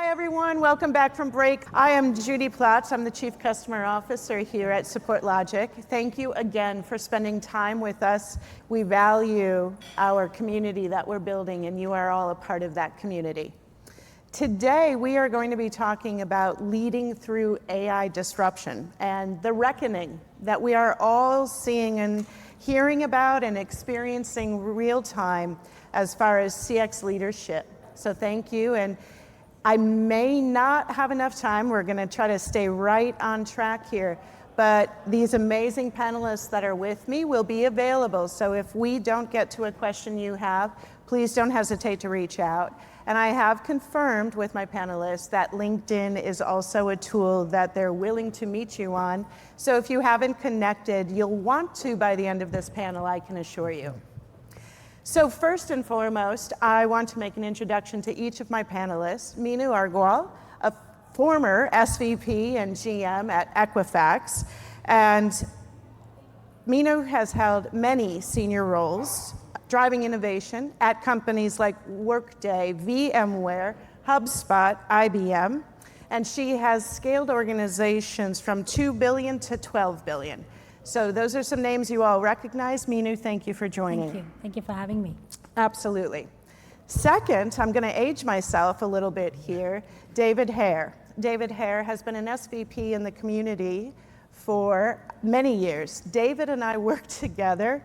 Hi everyone, welcome back from break. I am Judi Platz. I'm the Chief Customer Officer here at SupportLogic. Thank you again for spending time with us. We value our community that we're building, and you are all a part of that community. Today, we are going to be talking about leading through AI disruption and the reckoning that we are all seeing and hearing about and experiencing real time as far as CX leadership. So thank you. And I may not have enough time. We're going to try to stay right on track here. But these amazing panelists that are with me will be available. So if we don't get to a question you have, please don't hesitate to reach out. And I have confirmed with my panelists that LinkedIn is also a tool that they're willing to meet you on. So if you haven't connected, you'll want to by the end of this panel, I can assure you. So first and foremost, I want to make an introduction to each of my panelists. Meenu Agarwal, a former SVP and GM at Equifax. And Meenu has held many senior roles, driving innovation at companies like Workday, VMware, HubSpot, IBM. And she has scaled organizations from 2 billion to 12 billion. So those are some names you all recognize. Meenu, thank you for joining. Thank you. Thank you for having me. Absolutely. Second, I'm going to age myself a little bit here, David Hare. David Hare has been an SVP in the community for many years. David and I worked together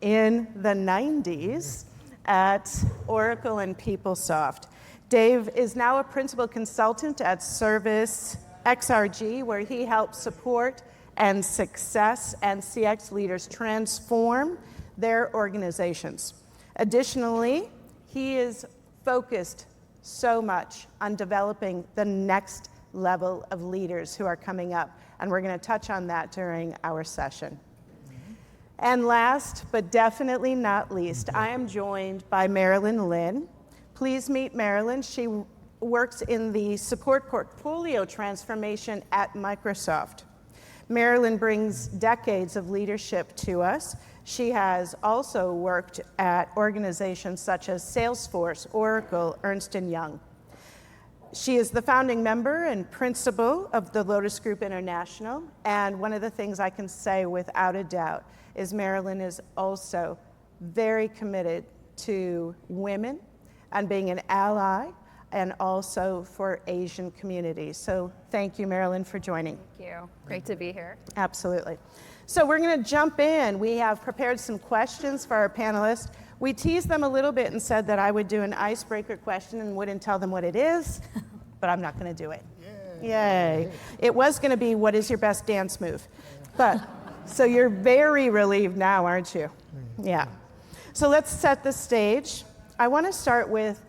in the 90s at Oracle and PeopleSoft. Dave is now a principal consultant at Service XRG, where he helps support and success and CX leaders transform their organizations. Additionally, he is focused so much on developing the next level of leaders who are coming up, and we're going to touch on that during our session. And last, but definitely not least, I am joined by Marilyn Lin. Please meet Marilyn. She works in the support portfolio transformation at Microsoft. Marilyn brings decades of leadership to us. She has also worked at organizations such as Salesforce, Oracle, Ernst & Young. She is the founding member and principal of the Lotus Group International, and one of the things I can say without a doubt is Marilyn is also very committed to women and being an ally, and also for Asian communities. So thank you, Marilyn, for joining. Thank you. Great to be here. Absolutely. So we're going to jump in. We have prepared some questions for our panelists. We teased them a little bit and said that I would do an icebreaker question and wouldn't tell them what it is, but I'm not going to do it. Yay. It was going to be, what is your best dance move? But, so you're very relieved now, aren't you? Yeah. So let's set the stage. I want to start with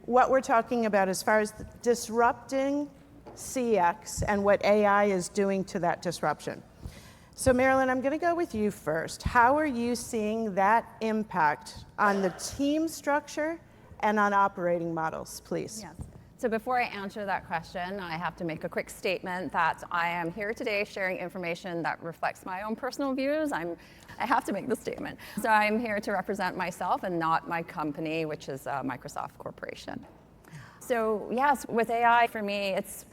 what we're talking about as far as disrupting CX and what AI is doing to that disruption. So Marilyn, I'm going to go with you first. How are you seeing that impact on the team structure and on operating models, please? Yes. So before I answer that question, I have to make a quick statement that I am here today sharing information that reflects my own personal views. I have to make the statement. So I'm here to represent myself and not my company, which is Microsoft Corporation. So yes, with AI, for me, it's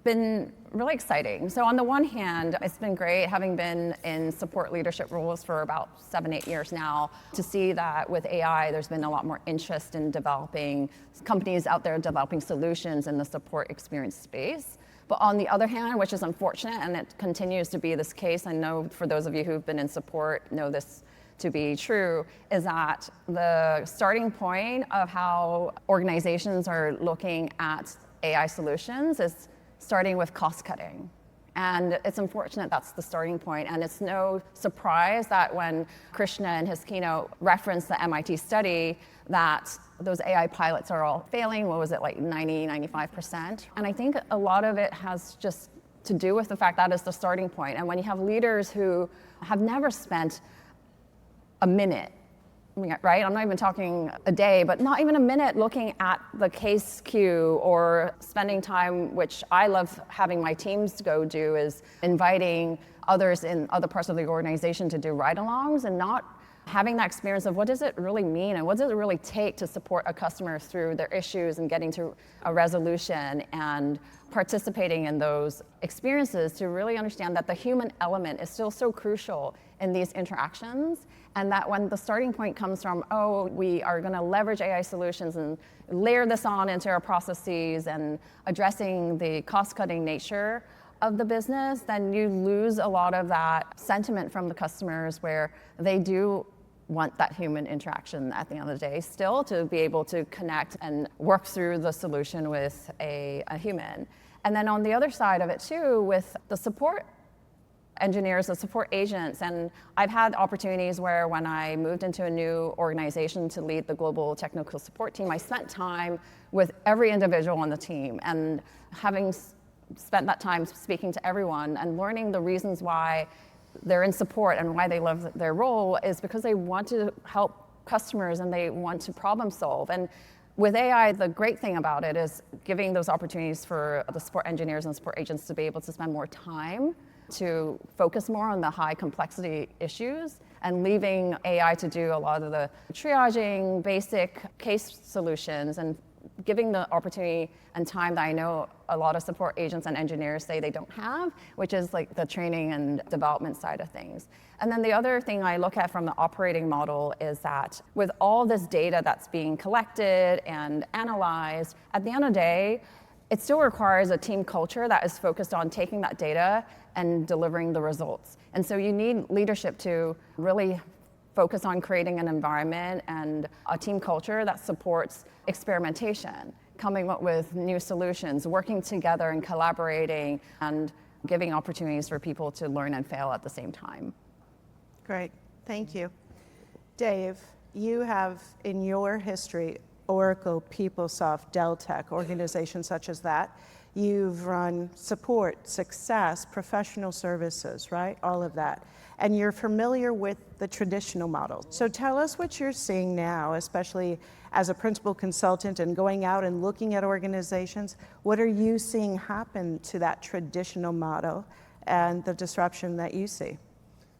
been really exciting. So on the one hand, it's been great having been in support leadership roles for about 7-8 years now to see that with AI, there's been a lot more interest in developing companies out there developing solutions in the support experience space. But on the other hand, which is unfortunate, and it continues to be this case, I know for those of you who've been in support know this to be true, is that the starting point of how organizations are looking at AI solutions is starting with cost cutting. And it's unfortunate that's the starting point. And it's no surprise that when Krishna in his keynote referenced the MIT study that those AI pilots are all failing, what was it, like 95%? And I think a lot of it has just to do with the fact that is the starting point. And when you have leaders who have never spent a minute, right? I'm not even talking a day, but not even a minute looking at the case queue or spending time, which I love having my teams go do, is inviting others in other parts of the organization to do ride-alongs and not having that experience of what does it really mean and what does it really take to support a customer through their issues and getting to a resolution, and participating in those experiences to really understand that the human element is still so crucial in these interactions, and that when the starting point comes from, oh, we are going to leverage AI solutions and layer this on into our processes and addressing the cost-cutting nature of the business, then you lose a lot of that sentiment from the customers where they do want that human interaction at the end of the day still to be able to connect and work through the solution with a human. And then on the other side of it too, with the support engineers, the support agents, and I've had opportunities where when I moved into a new organization to lead the global technical support team, I spent time with every individual on the team, and having spent that time speaking to everyone and learning the reasons why they're in support and why they love their role is because they want to help customers and they want to problem solve. And with AI, the great thing about it is giving those opportunities for the support engineers and support agents to be able to spend more time to focus more on the high complexity issues and leaving AI to do a lot of the triaging, basic case solutions, and giving the opportunity and time that I know a lot of support agents and engineers say they don't have, which is like the training and development side of things. And then the other thing I look at from the operating model is that with all this data that's being collected and analyzed, at the end of the day, it still requires a team culture that is focused on taking that data and delivering the results. And so you need leadership to really focus on creating an environment and a team culture that supports experimentation, coming up with new solutions, working together and collaborating, and giving opportunities for people to learn and fail at the same time. Great, thank you. Dave, you have in your history Oracle, PeopleSoft, Dell Tech, organizations such as that. You've run support, success, professional services, right? All of that. And you're familiar with the traditional model. So tell us what you're seeing now, especially as a principal consultant and going out and looking at organizations. What are you seeing happen to that traditional model and the disruption that you see?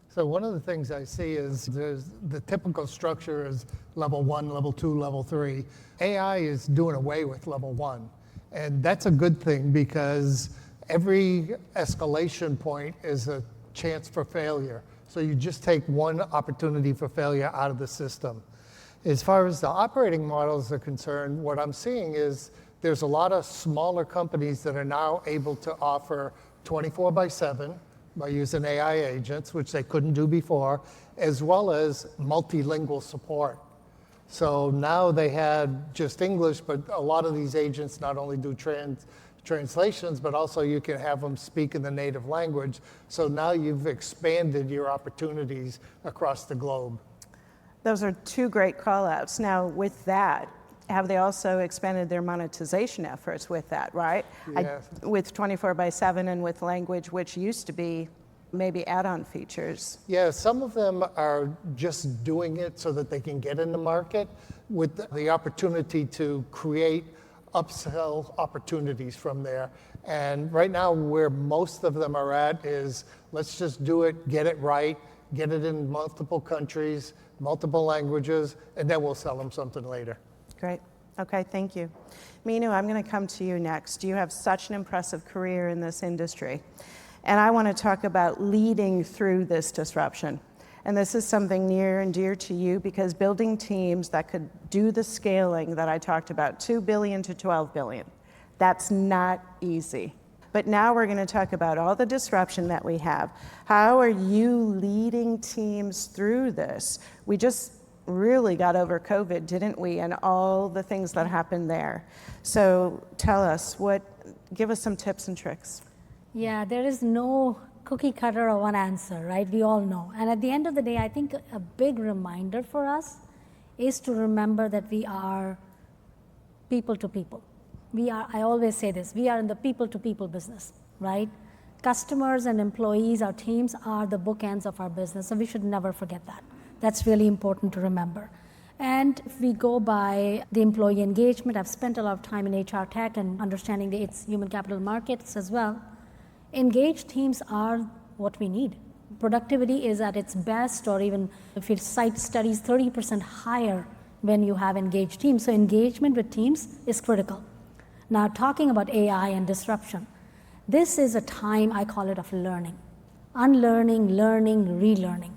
So one of the things I see is the typical structure is level 1, level 2, level 3. AI is doing away with level 1. And that's a good thing because every escalation point is a chance for failure. So you just take one opportunity for failure out of the system. As far as the operating models are concerned, what I'm seeing is there's a lot of smaller companies that are now able to offer 24/7 by using AI agents, which they couldn't do before, as well as multilingual support. So now they had just English, but a lot of these agents not only do translations, but also you can have them speak in the native language. So now you've expanded your opportunities across the globe. Those are two great call-outs. Now, with that, have they also expanded their monetization efforts with that, right? Yes. With 24/7 and with language, which used to be maybe add-on features. Yeah, some of them are just doing it so that they can get in the market with the opportunity to create upsell opportunities from there. And right now, where most of them are at is, let's just do it, get it right, get it in multiple countries, multiple languages, and then we'll sell them something later. Great. Okay, thank you. Meenu, I'm going to come to you next. You have such an impressive career in this industry. And I want to talk about leading through this disruption. And this is something near and dear to you because building teams that could do the scaling that I talked about, 2 billion to 12 billion, that's not easy. But now we're going to talk about all the disruption that we have. How are you leading teams through this? We just really got over COVID, didn't we? And all the things that happened there. So tell us, give us some tips and tricks. Yeah, there is no cookie cutter or one answer, right? We all know. And at the end of the day, I think a big reminder for us is to remember that we are people to people. I always say this, we are in the people to people business, right? Customers and employees, our teams are the bookends of our business, and we should never forget that. That's really important to remember. And if we go by the employee engagement, I've spent a lot of time in HR tech and understanding its human capital markets as well. Engaged teams are what we need. productivity is at its best, or even if you cite studies, 30% higher when you have engaged teams. So engagement with teams is critical. Now, talking about AI and disruption, this is a time, I call it, of learning. Unlearning, learning, relearning.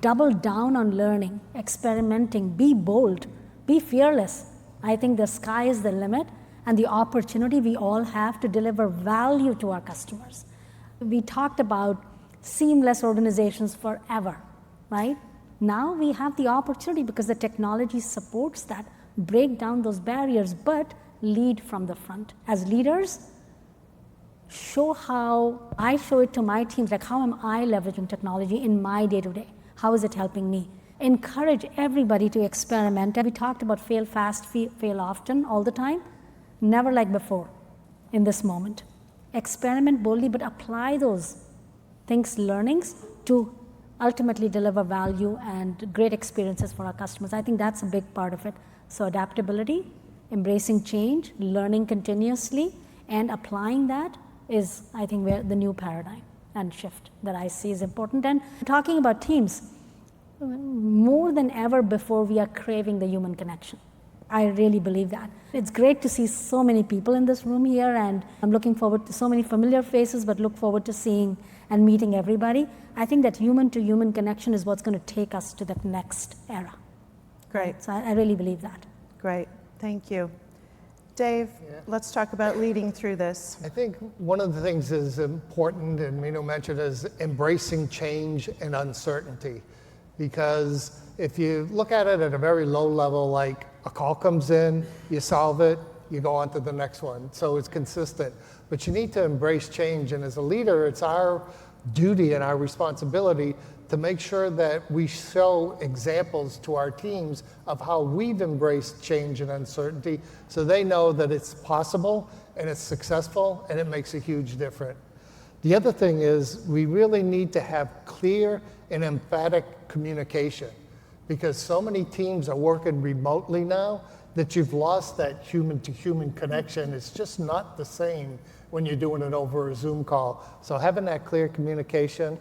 Double down on learning, experimenting, be bold, be fearless. I think the sky is the limit, and the opportunity we all have to deliver value to our customers. We talked about seamless organizations forever, right? Now we have the opportunity, because the technology supports that, break down those barriers, but lead from the front. As leaders, show how I show it to my teams, like how am I leveraging technology in my day-to-day? How is it helping me? Encourage everybody to experiment. We talked about fail fast, fail often all the time. Never like before in this moment. Experiment boldly, but apply those things, learnings, to ultimately deliver value and great experiences for our customers. I think that's a big part of it. So adaptability, embracing change, learning continuously, and applying that is, I think, where the new paradigm and shift that I see is important. And talking about teams, more than ever before, we are craving the human connection. I really believe that. It's great to see so many people in this room here, and I'm looking forward to so many familiar faces, but look forward to seeing and meeting everybody. I think that human-to-human connection is what's going to take us to that next era. Great. So I really believe that. Great. Thank you. Dave, let's talk about leading through this. I think one of the things is important, and Meenu mentioned, is embracing change and uncertainty. Because if you look at it at a very low level, like a call comes in, you solve it, you go on to the next one. So it's consistent. But you need to embrace change. And as a leader, it's our duty and our responsibility to make sure that we show examples to our teams of how we've embraced change and uncertainty, so they know that it's possible and it's successful and it makes a huge difference. The other thing is we really need to have clear and emphatic communication, because so many teams are working remotely now that you've lost that human-to-human connection. It's just not the same when you're doing it over a Zoom call. So having that clear communication,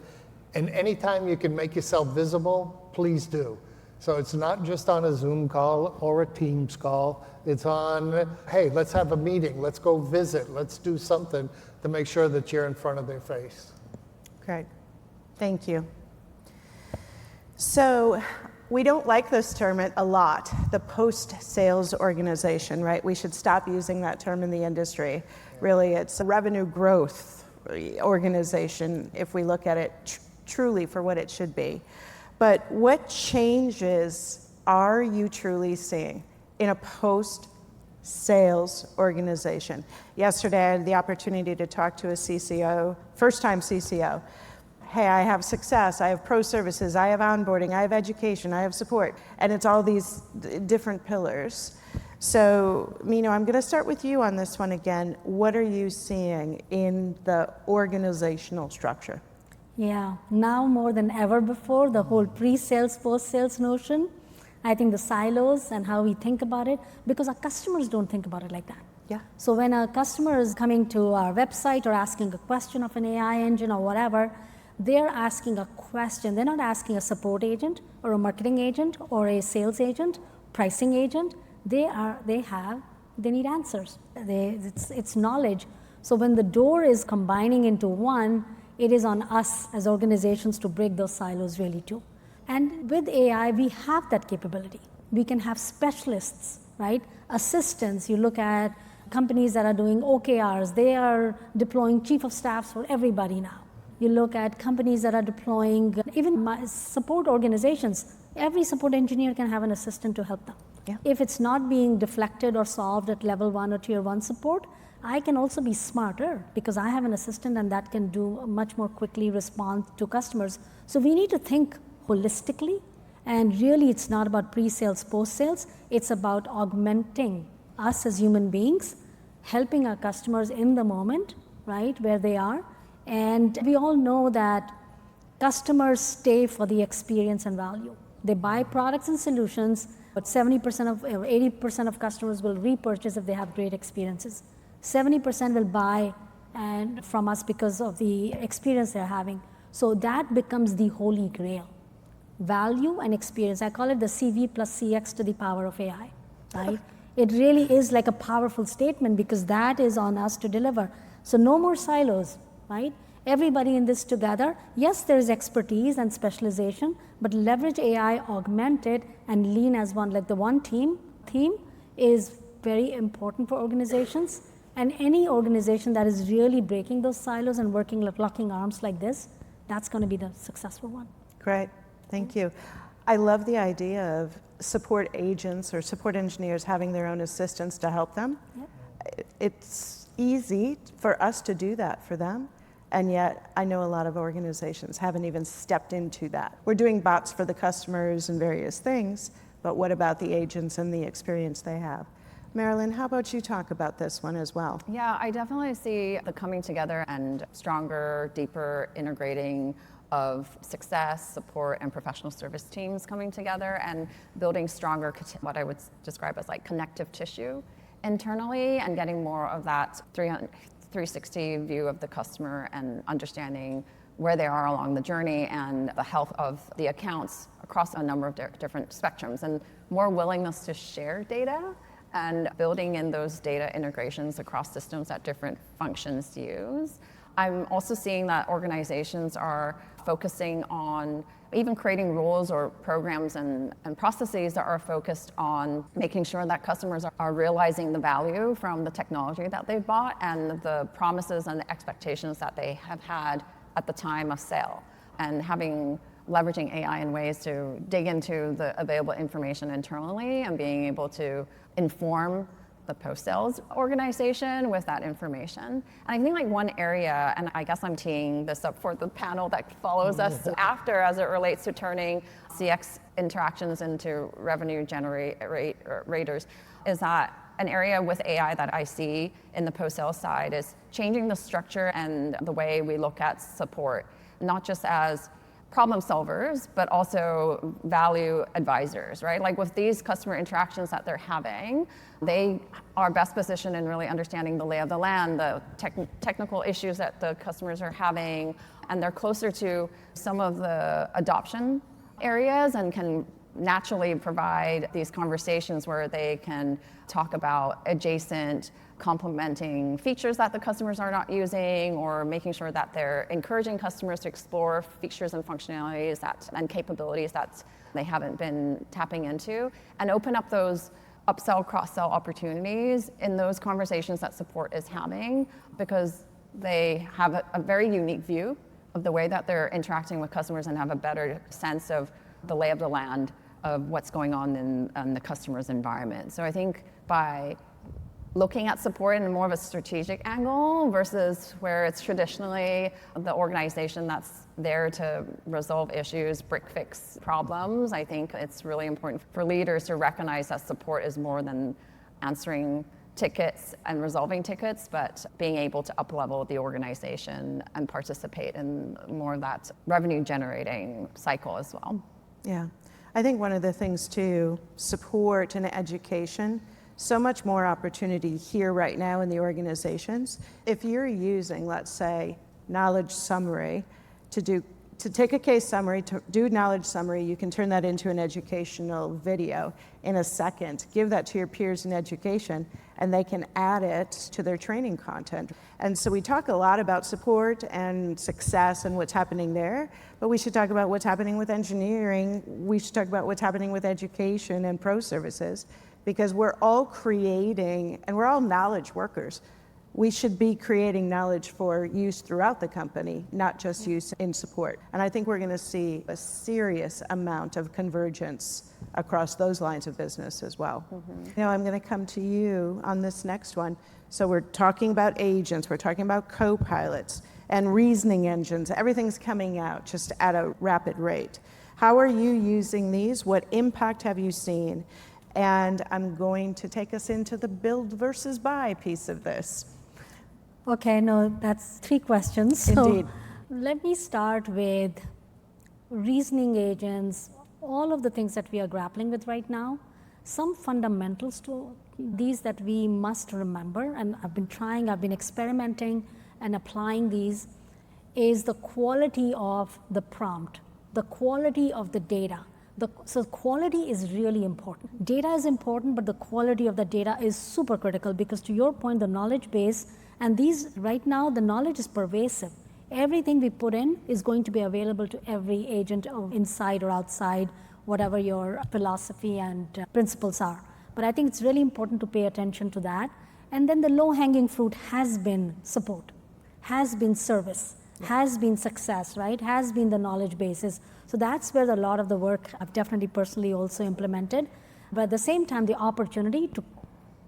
and anytime you can make yourself visible, please do. So it's not just on a Zoom call or a Teams call. It's on, hey, let's have a meeting, let's go visit, let's do something to make sure that you're in front of their face. Great. Thank you. So we don't like this term a lot, the post-sales organization, right? We should stop using that term in the industry. Really, it's a revenue growth organization if we look at it truly for what it should be. But what changes are you truly seeing in a post-sales organization? Yesterday, I had the opportunity to talk to a CCO, first-time CCO. Hey, I have success, I have pro services, I have onboarding, I have education, I have support, and it's all these different pillars. So, Meenu, I'm going to start with you on this one again. What are you seeing in the organizational structure? Yeah, now more than ever before, the whole pre-sales, post-sales notion, I think the silos and how we think about it, because our customers don't think about it like that. Yeah. So when a customer is coming to our website or asking a question of an AI engine or whatever, they're asking a question. They're not asking a support agent or a marketing agent or a sales agent, pricing agent. They need answers. It's knowledge. So when the door is combining into one, it is on us as organizations to break those silos really too. And with AI, we have that capability. We can have specialists, right? Assistants. You look at companies that are doing OKRs. They are deploying chief of staffs for everybody now. You look at companies that are deploying, even support organizations. Every support engineer can have an assistant to help them. Yeah. If it's not being deflected or solved at level 1 or tier 1 support, I can also be smarter because I have an assistant and that can do much more quickly respond to customers. So we need to think holistically, and really it's not about pre-sales, post-sales. It's about augmenting us as human beings, helping our customers in the moment, right, where they are. And we all know that customers stay for the experience and value. They buy products and solutions, but 70% or 80% of customers will repurchase if they have great experiences. 70% will buy from us because of the experience they're having. So that becomes the holy grail. Value and experience. I call it the CV plus CX to the power of AI, right? It really is like a powerful statement because that is on us to deliver. So no more silos, right? Everybody in this together. Yes, there is expertise and specialization, but leverage AI, augment it, and lean as one. Like the one team theme is very important for organizations. And any organization that is really breaking those silos and working like locking arms like this, that's going to be the successful one. Great, thank you. I love the idea of support agents or support engineers having their own assistants to help them. Yep. It's easy for us to do that for them, and yet I know a lot of organizations haven't even stepped into that. We're doing bots for the customers and various things, but what about the agents and the experience they have? Marilyn, how about you talk about this one as well? Yeah, I definitely see the coming together and stronger, deeper integrating of success, support, and professional service teams coming together and building stronger, what I would describe as like connective tissue internally and getting more of that 360 view of the customer and understanding where they are along the journey and the health of the accounts across a number of different spectrums and more willingness to share data and building in those data integrations across systems that different functions use. I'm also seeing that organizations are focusing on even creating rules or programs and processes that are focused on making sure that customers are realizing the value from the technology that they've bought and the promises and the expectations that they have had at the time of sale, and leveraging AI in ways to dig into the available information internally and being able to inform the post-sales organization with that information. And I think like one area, and I guess I'm teeing this up for the panel that follows us after as it relates to turning CX interactions into revenue generators, is that an area with AI that I see in the post-sales side is changing the structure and the way we look at support, not just as problem solvers, but also value advisors, right? Like with these customer interactions that they're having, they are best positioned in really understanding the lay of the land, the technical issues that the customers are having, and they're closer to some of the adoption areas and can naturally provide these conversations where they can talk about adjacent complementing features that the customers are not using, or making sure that they're encouraging customers to explore features and functionalities and capabilities that they haven't been tapping into, and open up those upsell, cross-sell opportunities in those conversations that support is having, because they have a very unique view of the way that they're interacting with customers and have a better sense of the lay of the land of what's going on in the customer's environment. So I think by looking at support in more of a strategic angle versus where it's traditionally the organization that's there to resolve issues, break fix problems, I think it's really important for leaders to recognize that support is more than answering tickets and resolving tickets, but being able to up-level the organization and participate in more of that revenue generating cycle as well. Yeah, I think one of the things too, support and education, so much more opportunity here right now in the organizations. If you're using, let's say, knowledge summary to take a case summary, to do knowledge summary, you can turn that into an educational video in a second, give that to your peers in education, and they can add it to their training content. And so we talk a lot about support and success and what's happening there, but we should talk about what's happening with engineering. We should talk about what's happening with education and pro services, because we're all creating, and we're all knowledge workers. We should be creating knowledge for use throughout the company, not just use in support. And I think we're gonna see a serious amount of convergence across those lines of business as well. Now I'm gonna come to you on this next one. So we're talking about agents, we're talking about copilots and reasoning engines. Everything's coming out just at a rapid rate. How are you using these? What impact have you seen? And I'm going to take us into the build versus buy piece of this. Okay, no, that's 3 questions. Indeed. So let me start with reasoning agents, all of the things that we are grappling with right now, some fundamentals to these that we must remember, and I've been experimenting and applying these, is the quality of the prompt, the quality of the data. So quality is really important. Data is important, but the quality of the data is super critical because, to your point, the knowledge base, and right now the knowledge is pervasive. Everything we put in is going to be available to every agent inside or outside, whatever your philosophy and principles are. But I think it's really important to pay attention to that. And then the low-hanging fruit has been support, has been service, has been success, right? Has been the knowledge bases. So that's where a lot of the work I've definitely personally also implemented. But at the same time, the opportunity to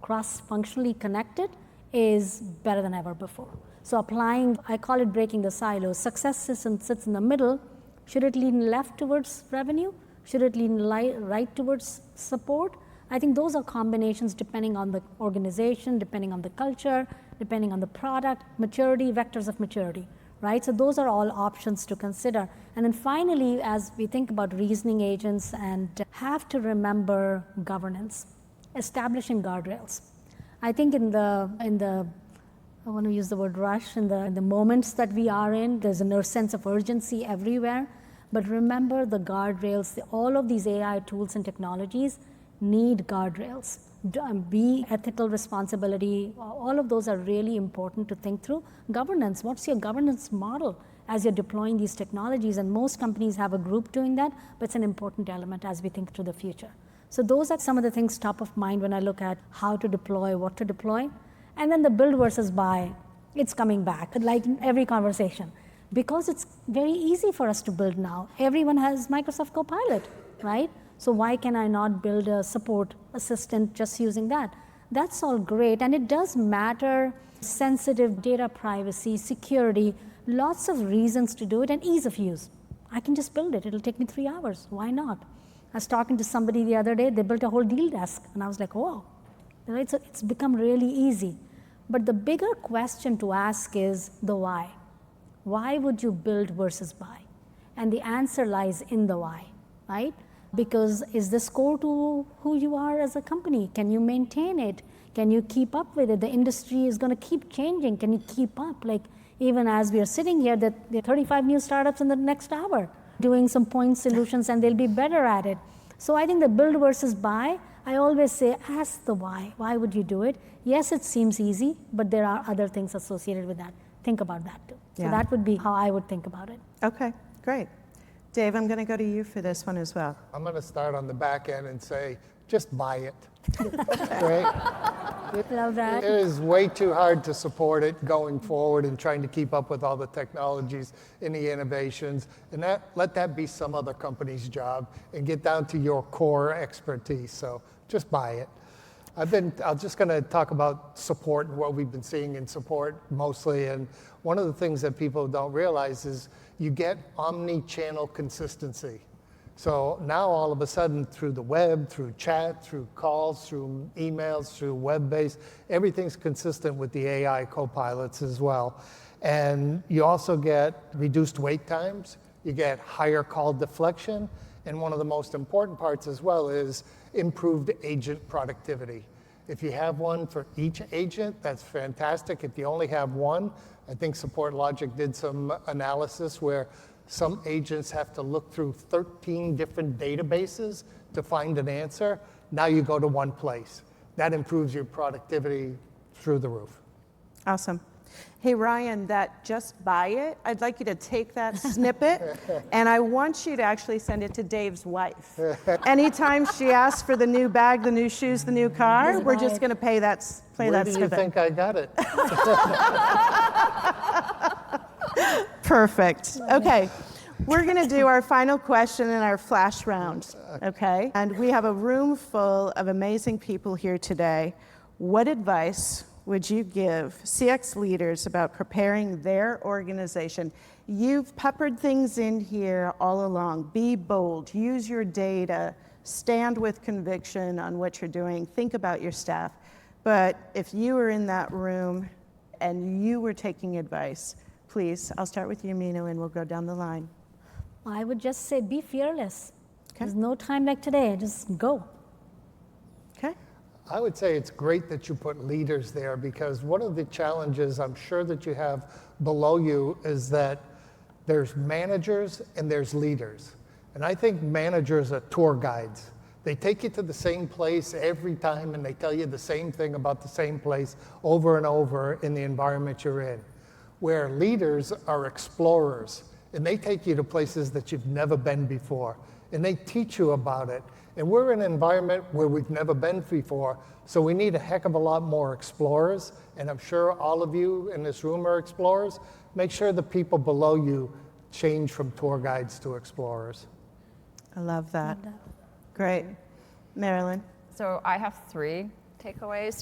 cross-functionally connect it is better than ever before. So applying, I call it breaking the silos. Success sits in the middle. Should it lean left towards revenue? Should it lean right towards support? I think those are combinations depending on the organization, depending on the culture, depending on the product, maturity, vectors of maturity, right? So those are all options to consider. And then finally, as we think about reasoning agents, and have to remember governance, establishing guardrails. I think in the I want to use the word rush, in the moments that we are in, there's a sense of urgency everywhere. But remember the guardrails, all of these AI tools and technologies need guardrails. Be ethical responsibility, all of those are really important to think through. Governance, what's your governance model as you're deploying these technologies? And most companies have a group doing that, but it's an important element as we think through the future. So those are some of the things top of mind when I look at how to deploy, what to deploy. And then the build versus buy, it's coming back, like in every conversation. Because it's very easy for us to build now. Everyone has Microsoft Copilot, right? So why can I not build a support assistant just using that? That's all great, and it does matter. Sensitive data privacy, security, lots of reasons to do it, and ease of use. I can just build it. It'll take me 3 hours. Why not? I was talking to somebody the other day. They built a whole deal desk, and I was like, oh, right? So it's become really easy. But the bigger question to ask is the why. Why would you build versus buy? And the answer lies in the why, right? Because is this core to who you are as a company? Can you maintain it? Can you keep up with it? The industry is going to keep changing. Can you keep up? Like, even as we are sitting here, there are 35 new startups in the next hour doing some point solutions, and they'll be better at it. So I think the build versus buy, I always say, ask the why. Why would you do it? Yes, it seems easy, but there are other things associated with that. Think about that too. So that would be how I would think about it. Okay, great. Dave, I'm going to go to you for this one as well. I'm going to start on the back end and say, just buy it. Right? Love that. It is way too hard to support it going forward and trying to keep up with all the technologies and the innovations. And let that be some other company's job and get down to your core expertise. So just buy it. I'm just going to talk about support and what we've been seeing in support mostly. And one of the things that people don't realize is you get omni-channel consistency. So now all of a sudden, through the web, through chat, through calls, through emails, through web-based, everything's consistent with the AI copilots as well. And you also get reduced wait times, you get higher call deflection, and one of the most important parts as well is improved agent productivity. If you have one for each agent, that's fantastic. If you only have one, I think SupportLogic did some analysis where some agents have to look through 13 different databases to find an answer. Now you go to one place. That improves your productivity through the roof. Awesome. Hey, Ryan, that just buy it, I'd like you to take that snippet, and I want you to actually send it to Dave's wife. Anytime she asks for the new bag, the new shoes, the new car, we're just going to play that snippet. Where do you think I got it? Perfect. Okay. We're going to do our final question in our flash round, okay? And we have a room full of amazing people here today. What advice would you give CX leaders about preparing their organization? You've peppered things in here all along. Be bold, use your data, stand with conviction on what you're doing, think about your staff. But if you were in that room and you were taking advice, please, I'll start with you, Meenu, and we'll go down the line. I would just say be fearless. Okay. There's no time like today, just go. Okay. I would say it's great that you put leaders there because one of the challenges I'm sure that you have below you is that There's managers and there's leaders. And I think managers are tour guides. They take you to the same place every time and they tell you the same thing about the same place over and over in the environment you're in. Where leaders are explorers, and they take you to places that you've never been before, and they teach you about it. And we're in an environment where we've never been before, so we need a heck of a lot more explorers, and I'm sure all of you in this room are explorers. Make sure the people below you change from tour guides to explorers. I love that. Great. Marilyn? So I have 3 takeaways.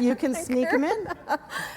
You can sneak them in.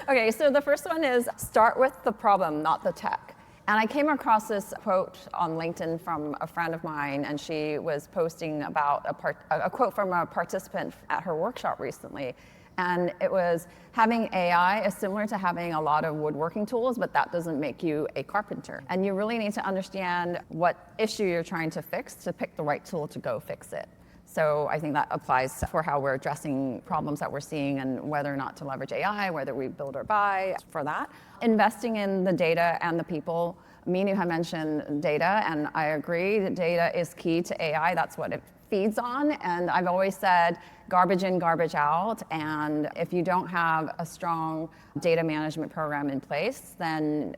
Okay, so the first one is start with the problem, not the tech. And I came across this quote on LinkedIn from a friend of mine, and she was posting about a quote from a participant at her workshop recently. And it was, having AI is similar to having a lot of woodworking tools, but that doesn't make you a carpenter. And you really need to understand what issue you're trying to fix to pick the right tool to go fix it. So I think that applies for how we're addressing problems that we're seeing and whether or not to leverage AI, whether we build or buy for that. Investing in the data and the people. Meenu had mentioned data, and I agree that data is key to AI. That's what it feeds on. And I've always said garbage in, garbage out. And if you don't have a strong data management program in place, then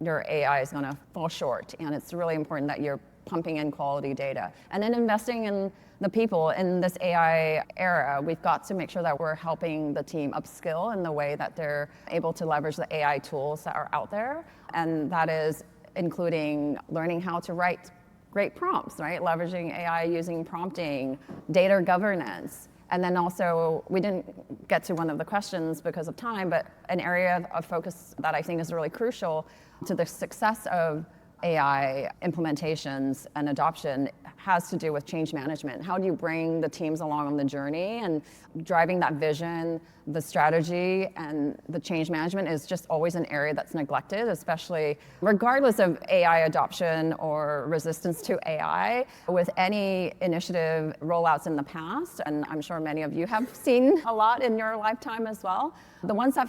your AI is going to fall short. And it's really important that you're pumping in quality data. And then investing in the people in this AI era, we've got to make sure that we're helping the team upskill in the way that they're able to leverage the AI tools that are out there. And that is including learning how to write great prompts, right? Leveraging AI using prompting, data governance. And then also, we didn't get to one of the questions because of time, but an area of focus that I think is really crucial to the success of AI implementations and adoption has to do with change management. How do you bring the teams along on the journey? And driving that vision, the strategy, and the change management is just always an area that's neglected, especially regardless of AI adoption or resistance to AI. With any initiative rollouts in the past, and I'm sure many of you have seen a lot in your lifetime as well, the ones that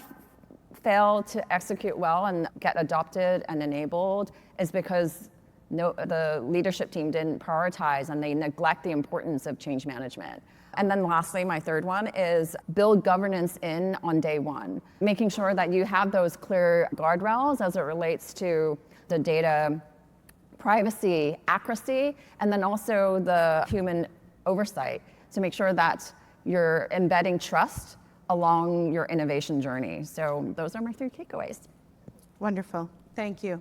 fail to execute well and get adopted and enabled is because the leadership team didn't prioritize and they neglect the importance of change management. And then lastly, my third one is build governance in on day one, making sure that you have those clear guardrails as it relates to the data privacy, accuracy, and then also the human oversight to make sure that you're embedding trust along your innovation journey. So those are my 3 takeaways. Wonderful. Thank you.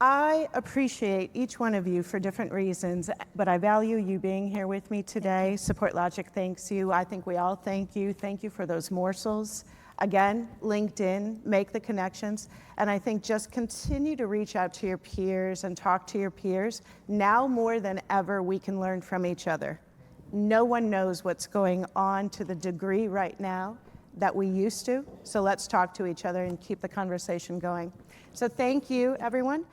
I appreciate each one of you for different reasons, but I value you being here with me today. SupportLogic thanks you. I think we all thank you. Thank you for those morsels. Again, LinkedIn, make the connections. And I think just continue to reach out to your peers and talk to your peers. Now more than ever, we can learn from each other. No one knows what's going on to the degree right now that we used to. So let's talk to each other and keep the conversation going. So thank you, everyone.